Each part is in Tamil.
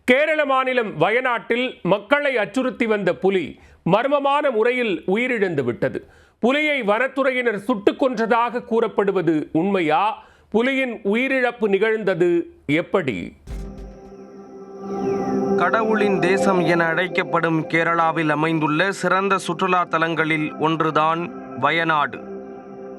கேரள மாநிலம் வயநாட்டில் மக்களை அச்சுறுத்தி வந்த புலி மர்மமான முறையில் உயிரிழந்து விட்டது. புலியை வனத்துறையினர் சுட்டுக் கொன்றதாக கூறப்படுவது உண்மையா? புலியின் உயிரிழப்பு நிகழ்ந்தது எப்படி? கடவுளின் தேசம் என அழைக்கப்படும் கேரளாவில் அமைந்துள்ள சிறந்த சுற்றுலா தலங்களில் ஒன்றுதான் வயநாடு.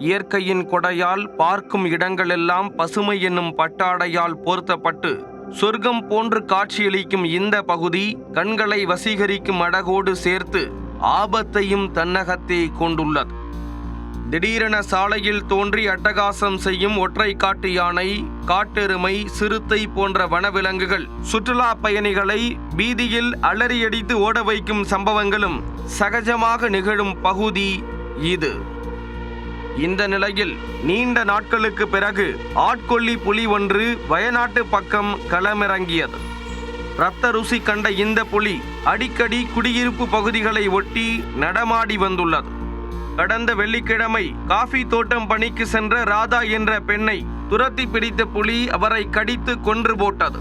இயற்கையின் கொடையால் பார்க்கும் இடங்களெல்லாம் பசுமை என்னும் பட்டாடையால் போர்த்தப்பட்டு சொர்க்கம் போன்று காட்சியளிக்கும் இந்த பகுதி கண்களை வசீகரிக்கும் அழகோடு சேர்த்து ஆபத்தையும் தன்னகத்தே கொண்டுள்ளது. திடீரென சாலையில் தோன்றி அட்டகாசம் செய்யும் ஒற்றை காட்டு யானை, காட்டெருமை, சிறுத்தை போன்ற வனவிலங்குகள் சுற்றுலா பயணிகளை பீதியில் அலறியடித்து ஓட வைக்கும் சம்பவங்களும் சகஜமாக நிகழும் பகுதி இது. இந்த நிலையில் நீண்ட நாட்களுக்கு பிறகு ஆட்கொல்லி புலி ஒன்று வயநாட்டு பக்கம் களமிறங்கியது. இரத்த ருசி கண்ட இந்த புலி அடிக்கடி குடியிருப்பு பகுதிகளை ஒட்டி நடமாடி வந்துள்ளது. கடந்த வெள்ளிக்கிழமை காஃபி தோட்டம் பணிக்கு சென்ற ராதா என்ற பெண்ணை துரத்தி பிடித்த புலி அவரை கடித்து கொன்று போட்டது.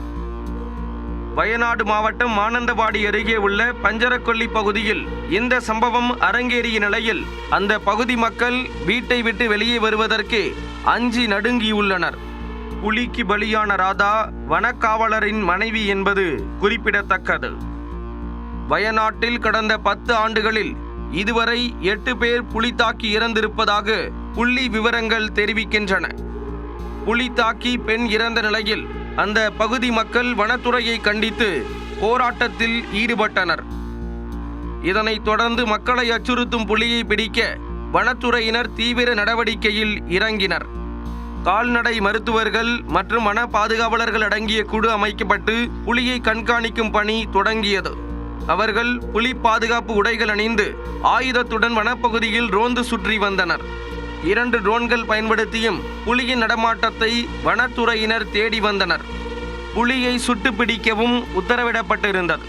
வயநாடு மாவட்டம் மானந்தவாடி அருகே உள்ள பஞ்சரக்கொல்லி பகுதியில் இந்த சம்பவம் அரங்கேறிய நிலையில் அந்த பகுதி மக்கள் வீட்டை விட்டு வெளியே வருவதற்கு அஞ்சி நடுங்கியுள்ளனர். புலிக்கு பலியான ராதா வனக்காவலரின் மனைவி என்பது குறிப்பிடத்தக்கது. வயநாட்டில் கடந்த 10 ஆண்டுகளில் இதுவரை 8 பேர் புலி தாக்கி இறந்திருப்பதாக புள்ளி விவரங்கள் தெரிவிக்கின்றன. புலி தாக்கி பெண் இறந்த நிலையில் அந்த பகுதி மக்கள் வனத்துறையை கண்டித்து போராட்டத்தில் ஈடுபட்டனர். இதனைத் தொடர்ந்து மக்களை அச்சுறுத்தும் புலியை பிடிக்க வனத்துறையினர் தீவிர நடவடிக்கையில் இறங்கினர். கால்நடை மருத்துவர்கள் மற்றும் வன பாதுகாவலர்கள் அடங்கிய குழு அமைக்கப்பட்டு புலியை கண்காணிக்கும் பணி தொடங்கியது. அவர்கள் புலி பாதுகாப்பு உடைகள் அணிந்து ஆயுதத்துடன் வனப்பகுதியில் ரோந்து சுற்றி வந்தனர். 2 ட்ரோன்கள் பயன்படுத்தியும் புலியின் நடமாட்டத்தை வனத்துறையினர் தேடி வந்தனர். புலியை சுட்டு பிடிக்கவும் உத்தரவிடப்பட்டிருந்தது.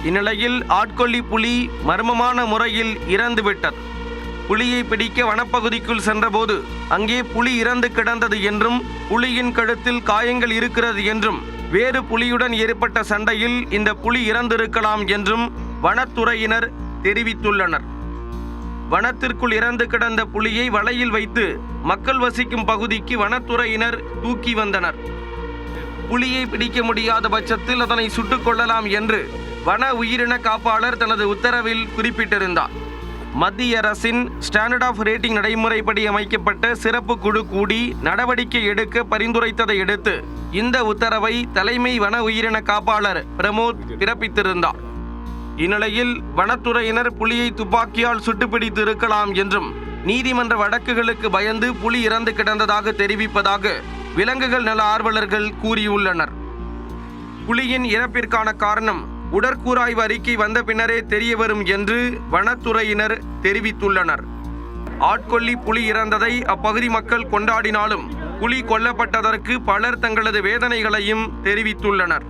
இந்நிலையில் ஆட்கொல்லி புலி மர்மமான முறையில் இறந்துவிட்டது. புலியை பிடிக்க வனப்பகுதிக்குள் சென்றபோது அங்கே புலி இறந்து கிடந்தது என்றும் புலியின் கழுத்தில் காயங்கள் இருக்கிறது என்றும் வேறு புலியுடன் ஏற்பட்ட சண்டையில் இந்த புலி இறந்திருக்கலாம் என்றும் வனத்துறையினர் தெரிவித்துள்ளனர். வனத்திற்குள் இறந்து கிடந்த புலியை வலையில் வைத்து மக்கள் வசிக்கும் பகுதிக்கு வனத்துறையினர் தூக்கி வந்தனர். புலியை பிடிக்க முடியாத பட்சத்தில் அதனை சுட்டுக் கொள்ளலாம் என்று வன உயிரின காப்பாளர் தனது உத்தரவில் குறிப்பிட்டிருந்தார். மத்திய அரசின் ஸ்டாண்டர்ட் ஆஃப் ரேட்டிங் நடைமுறைப்படி அமைக்கப்பட்ட சிறப்பு குழு கூடி நடவடிக்கை எடுக்க பரிந்துரைத்ததை அடுத்து இந்த உத்தரவை தலைமை வன உயிரின காப்பாளர் பிரமோத் பிறப்பித்திருந்தார். இந்நிலையில் வனத்துறையினர் புலியை துப்பாக்கியால் சுட்டுப்பிடித்து இருக்கலாம் என்றும் நீதிமன்ற வழக்குகளுக்கு பயந்து புலி இறந்து கிடந்ததாக தெரிவிப்பதாக விலங்குகள் நல ஆர்வலர்கள் கூறியுள்ளனர். புலியின் இறப்பிற்கான காரணம் உடற்கூறாய்வு அறிக்கை வந்த பின்னரே தெரியவரும் என்று வனத்துறையினர் தெரிவித்துள்ளனர். ஆட்கொல்லி புலி இறந்ததை அப்பகுதி மக்கள் கொண்டாடினாலும் புலி கொல்லப்பட்டதற்கு பலர் தங்களது வேதனைகளையும் தெரிவித்துள்ளனர்.